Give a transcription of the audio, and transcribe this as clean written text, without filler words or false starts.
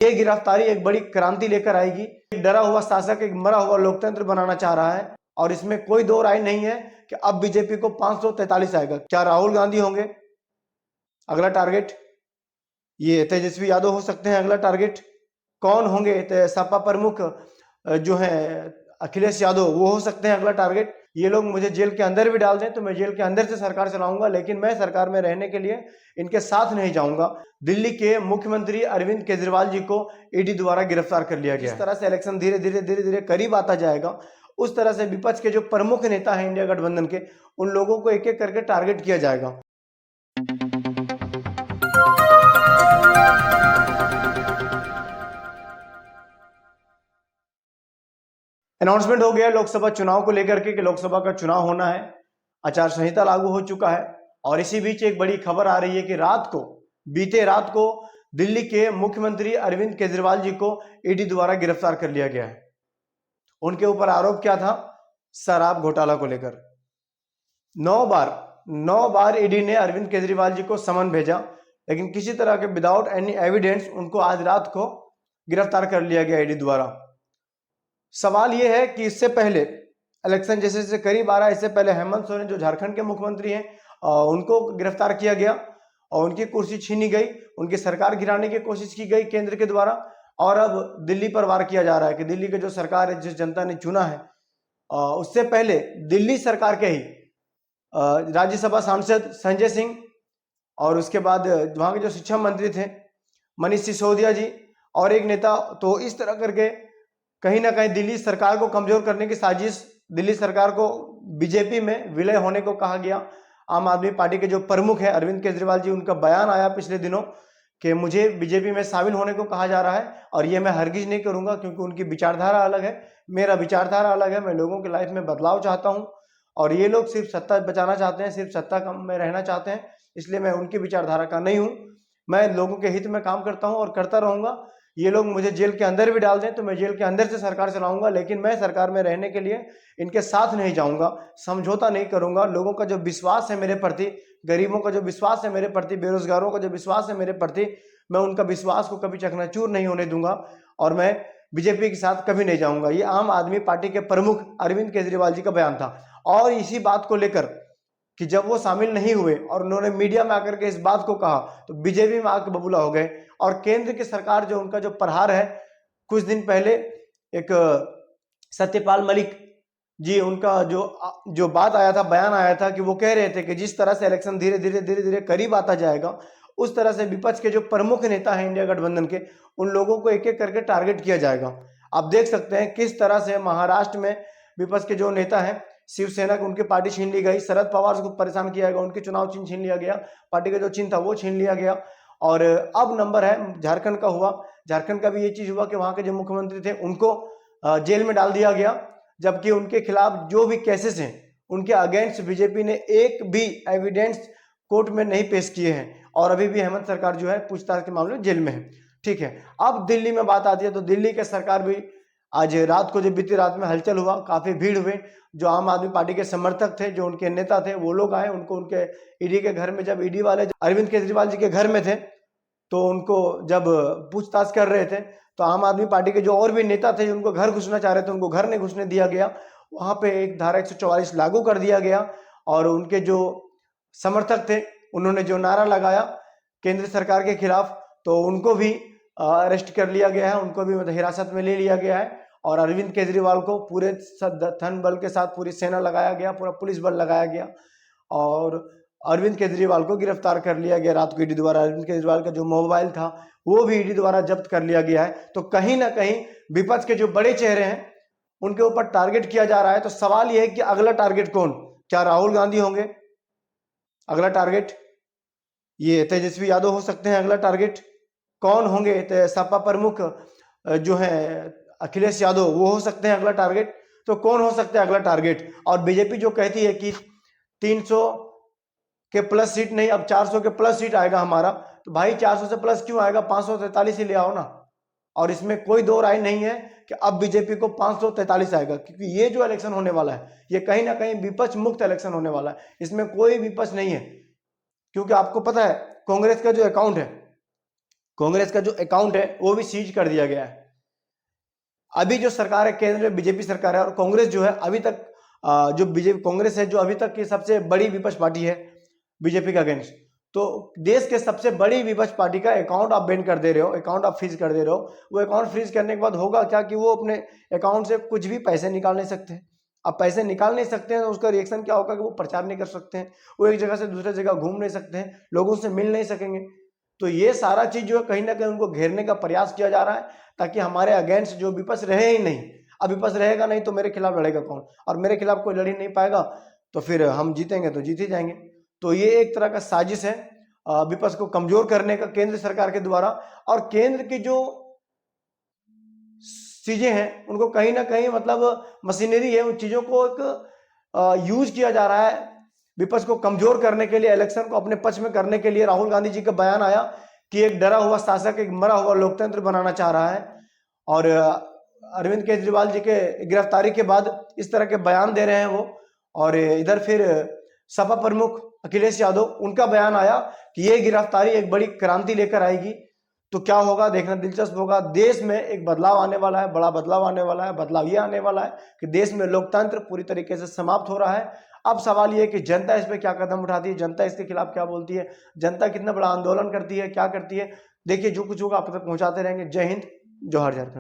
ये गिरफ्तारी एक बड़ी क्रांति लेकर आएगी। एक डरा हुआ शासक एक मरा हुआ लोकतंत्र बनाना चाह रहा है और इसमें कोई दो राय नहीं है कि अब बीजेपी को 543 आएगा। क्या राहुल गांधी होंगे अगला टारगेट? ये तेजस्वी यादव हो सकते हैं अगला टारगेट। कौन होंगे? सपा प्रमुख जो है अखिलेश यादव, वो हो सकते हैं अगला टारगेट। ये लोग मुझे जेल के अंदर भी डाल दें तो मैं जेल के अंदर से सरकार चलाऊंगा, लेकिन मैं सरकार में रहने के लिए इनके साथ नहीं जाऊंगा। दिल्ली के मुख्यमंत्री अरविंद केजरीवाल जी को ईडी द्वारा गिरफ्तार कर लिया गया। जिस तरह से इलेक्शन धीरे धीरे करीब आता जाएगा, उस तरह से विपक्ष के जो प्रमुख नेता हैं इंडिया गठबंधन के, उन लोगों को एक एक करके टारगेट किया जाएगा। अनाउंसमेंट हो गया लोकसभा चुनाव को लेकर के कि लोकसभा का चुनाव होना है। आचार संहिता लागू हो चुका है और इसी बीच एक बड़ी खबर आ रही है कि बीते रात को दिल्ली के मुख्यमंत्री अरविंद केजरीवाल जी को ईडी द्वारा गिरफ्तार कर लिया गया है। उनके ऊपर आरोप क्या था? शराब घोटाला को लेकर 9 बार ईडी ने अरविंद केजरीवाल जी को समन भेजा, लेकिन किसी तरह के विदाउट एनी एविडेंस उनको आज रात को गिरफ्तार कर लिया गया ईडी द्वारा। सवाल यह है कि इससे पहले इलेक्शन जैसे जैसे करीब आ रहा है, इससे पहले हेमंत सोरेन जो झारखंड के मुख्यमंत्री हैं, उनको गिरफ्तार किया गया और उनकी कुर्सी छीनी गई, उनकी सरकार गिराने की कोशिश की गई केंद्र के द्वारा। और अब दिल्ली पर वार किया जा रहा है कि दिल्ली की जो सरकार है, जिस जनता ने चुना है, उससे पहले दिल्ली सरकार के ही राज्यसभा सांसद संजय सिंह और उसके बाद वहां के जो शिक्षा मंत्री थे मनीष सिसोदिया जी और एक नेता, तो इस तरह करके कहीं ना कहीं दिल्ली सरकार को कमजोर करने की साजिश, दिल्ली सरकार को बीजेपी में विलय होने को कहा गया। आम आदमी पार्टी के जो प्रमुख है अरविंद केजरीवाल जी, उनका बयान आया पिछले दिनों कि मुझे बीजेपी में शामिल होने को कहा जा रहा है और ये मैं हरगिज नहीं करूंगा, क्योंकि उनकी विचारधारा अलग है, मेरा विचारधारा अलग है। मैं लोगों की लाइफ में बदलाव चाहता हूं और ये लोग सिर्फ सत्ता बचाना चाहते हैं, सिर्फ सत्ता में रहना चाहते हैं, इसलिए मैं उनकी विचारधारा का नहीं हूं। मैं लोगों के हित में काम करता हूं और करता रहूंगा। ये लोग मुझे जेल के अंदर भी डाल दें तो मैं जेल के अंदर से सरकार चलाऊंगा, लेकिन मैं सरकार में रहने के लिए इनके साथ नहीं जाऊंगा, समझौता नहीं करूंगा। लोगों का जो विश्वास है मेरे प्रति, गरीबों का जो विश्वास है मेरे प्रति, बेरोजगारों का जो विश्वास है मेरे प्रति, मैं उनका विश्वास को कभी चकनाचूर नहीं होने दूंगा और मैं बीजेपी के साथ कभी नहीं जाऊंगा। ये आम आदमी पार्टी के प्रमुख अरविंद केजरीवाल जी का बयान था। और इसी बात को लेकर कि जब वो शामिल नहीं हुए और उन्होंने मीडिया में आकर के इस बात को कहा तो बीजेपी में आकर बबूला हो गए और केंद्र की सरकार जो उनका जो प्रहार है, कुछ दिन पहले एक सत्यपाल मलिक जी, उनका जो बात आया था, बयान आया था कि वो कह रहे थे कि जिस तरह से इलेक्शन धीरे धीरे करीब आता जाएगा, उस तरह से विपक्ष के जो प्रमुख नेता हैं इंडिया गठबंधन के, उन लोगों को एक एक करके टारगेट किया जाएगा। आप देख सकते हैं किस तरह से महाराष्ट्र में विपक्ष के जो नेता हैं, शिवसेना की उनकी पार्टी छीन ली गई, शरद पवार को परेशान किया गया, उनके चुनाव चिन्ह छीन लिया गया, पार्टी का जो चिन्ह था वो छीन लिया गया। और अब नंबर है झारखंड का हुआ, झारखंड का भी ये चीज हुआ कि वहां के जो मुख्यमंत्री थे उनको जेल में डाल दिया गया, जबकि उनके खिलाफ जो भी केसेस हैं उनके अगेंस्ट बीजेपी ने एक भी एविडेंस कोर्ट में नहीं पेश किए हैं और अभी भी हेमंत सरकार जो है पूछताछ के मामले में जेल में है। ठीक है, अब दिल्ली में बात आती है तो दिल्ली के सरकार भी आज रात को, जो बीती रात में हलचल हुआ, काफी भीड़ हुई, जो आम आदमी पार्टी के समर्थक थे, जो उनके नेता थे, वो लोग आए, उनको उनके ईडी के घर में, जब ईडी वाले अरविंद केजरीवाल जी के घर में थे तो उनको जब पूछताछ कर रहे थे तो आम आदमी पार्टी के जो और भी नेता थे, उनको घर घुसना चाह रहे थे, उनको घर नहीं घुसने दिया गया। वहां पे एक धारा 144 लागू कर दिया गया और उनके जो समर्थक थे उन्होंने जो नारा लगाया केंद्र सरकार के खिलाफ, तो उनको भी अरेस्ट कर लिया गया है, उनको भी हिरासत में ले लिया गया है और अरविंद केजरीवाल को पूरे धन बल के साथ पूरी सेना लगाया गया, पूरा पुलिस बल लगाया गया और अरविंद केजरीवाल को गिरफ्तार कर लिया गया रात को ईडी द्वारा। अरविंद केजरीवाल का जो मोबाइल था वो भी ईडी द्वारा जब्त कर लिया गया है। तो कहीं ना कहीं विपक्ष के जो बड़े चेहरे हैं उनके ऊपर टारगेट किया जा रहा है। तो सवाल यह है कि अगला टारगेट कौन? क्या राहुल गांधी होंगे अगला टारगेट? ये तेजस्वी यादव हो सकते हैं अगला टारगेट। कौन होंगे? सपा प्रमुख जो है अखिलेश यादव, वो हो सकते हैं अगला टारगेट। तो कौन हो सकता है अगला टारगेट? और बीजेपी जो कहती है कि 300 के प्लस सीट नहीं, अब 400 के प्लस सीट आएगा हमारा, तो भाई 400 से प्लस क्यों आएगा? 543 ही ले आओ ना। और इसमें कोई दो राय नहीं है कि अब बीजेपी को 543 आएगा, क्योंकि ये जो इलेक्शन होने वाला है ये कहीं ना कहीं विपक्ष मुक्त इलेक्शन होने वाला है, इसमें कोई विपक्ष नहीं है। क्योंकि आपको पता है कांग्रेस का जो अकाउंट है, कांग्रेस का जो अकाउंट है वो भी सीज कर दिया गया है। अभी जो सरकार है केंद्र में बीजेपी सरकार है, और कांग्रेस जो है अभी तक जो बीजेपी कांग्रेस है जो अभी तक की सबसे बड़ी विपक्ष पार्टी है बीजेपी का अगेंस्ट, तो देश के सबसे बड़ी विपक्ष पार्टी का अकाउंट आप बैन कर दे रहे हो, अकाउंट आप फ्रीज कर दे रहे हो। वो अकाउंट फ्रीज करने के बाद होगा क्या कि वो अपने अकाउंट से कुछ भी पैसे निकाल नहीं सकते हैं। अब पैसे निकाल नहीं सकते हैं तो उसका रिएक्शन क्या होगा कि वो प्रचार नहीं कर सकते हैं, वो एक जगह से दूसरे जगह घूम नहीं सकते हैं, लोगों से मिल नहीं सकेंगे। तो ये सारा चीज जो है कहीं ना कहीं उनको घेरने का प्रयास किया जा रहा है, ताकि हमारे अगेंस्ट जो विपक्ष रहे ही नहीं। अब विपक्ष रहेगा नहीं तो मेरे खिलाफ लड़ेगा कौन, और मेरे खिलाफ कोई लड़ ही नहीं पाएगा, तो फिर हम जीतेंगे तो जीत ही जाएंगे। तो ये एक तरह का साजिश है विपक्ष को कमजोर करने का केंद्र सरकार के द्वारा, और केंद्र की जो चीजें हैं उनको कहीं ना कहीं मतलब मशीनरी है, उन चीजों को एक यूज किया जा रहा है विपक्ष को कमजोर करने के लिए, इलेक्शन को अपने पक्ष में करने के लिए। राहुल गांधी जी का बयान आया कि एक डरा हुआ शासक एक मरा हुआ लोकतंत्र बनाना चाह रहा है, और अरविंद केजरीवाल जी के गिरफ्तारी के बाद इस तरह के बयान दे रहे हैं वो। और इधर फिर सपा प्रमुख अखिलेश यादव, उनका बयान आया कि ये गिरफ्तारी एक बड़ी क्रांति लेकर आएगी। तो क्या होगा देखना दिलचस्प होगा। देश में एक बदलाव आने वाला है, बड़ा बदलाव आने वाला है। बदलाव ये आने वाला है कि देश में लोकतंत्र पूरी तरीके से समाप्त हो रहा है। अब सवाल ये है कि जनता इस पे क्या कदम उठाती है, जनता इसके खिलाफ क्या बोलती है, जनता कितना बड़ा आंदोलन करती है, क्या करती है। देखिए जो कुछ होगा आप तक पहुंचाते रहेंगे। जय हिंद, जोहार झारखंड।